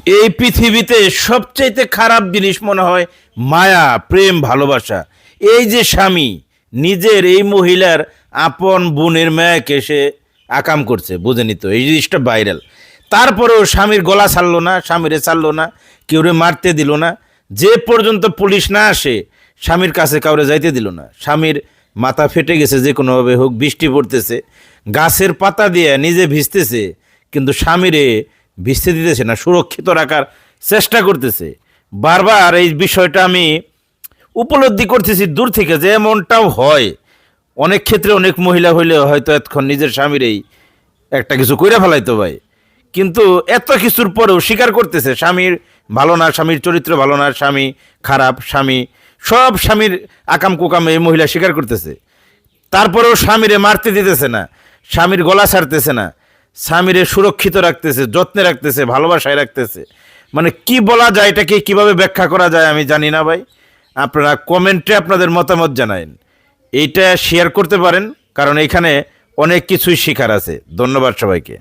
এই পৃথিবীতে সবচাইতে খারাপ জিনিস মনে হয় মায়া, প্রেম, ভালোবাসা। এই যে স্বামী নিজের এই মহিলার আপন বোনের মেয়েকে সে আকাম করছে, বুঝেনি তো, এই জিনিসটা ভাইরাল। তারপরেও স্বামীর গলা ছাড়লো না, স্বামীরে ছাড়লো না, কেউরে মারতে দিল না। যে পর্যন্ত পুলিশ না আসে স্বামীর কাছে কাউরে যাইতে দিল না। স্বামীর মাথা ফেটে গেছে, যে কোনোভাবে হোক, বৃষ্টি পড়তেছে, গাছের পাতা দিয়ে নিজে ভিজতেছে, কিন্তু স্বামীরে ভিজতে দিতেছে না, সুরক্ষিত রাখার চেষ্টা করতেছে। বারবার এই বিষয়টা আমি উপলব্ধি করতেছি দূর থেকে, যে এমনটাও হয় অনেক ক্ষেত্রে। অনেক মহিলা হইলে হয়তো এতক্ষণ নিজের স্বামীরই একটা কিছু কইরা ফেলাইতো ভাই, কিন্তু এত কিছুর পরেও স্বীকার করতেছে স্বামীর ভালো না, স্বামীর চরিত্র ভালো না, স্বামী খারাপ, স্বামী সব স্বামীর আকাম কুকাম এই মহিলা স্বীকার করতেছে। তারপরেও স্বামীরে মারতে দিতেছে না, স্বামীর গলা ছাড়তেছে না, স্বামীরে সুরক্ষিত রাখতেছে, যত্নে রাখতেছে, ভালোবাসায় রাখতেছে। মানে কি বলা যায়, এটাকে কিভাবে ব্যাখ্যা করা যায় আমি জানি না ভাই। আপনারা কমেন্টে আপনাদের মতামত জানাইন, এইটা শেয়ার করতে পারেন, কারণ এখানে অনেক কিছুই শেখার আছে। ধন্যবাদ সবাইকে।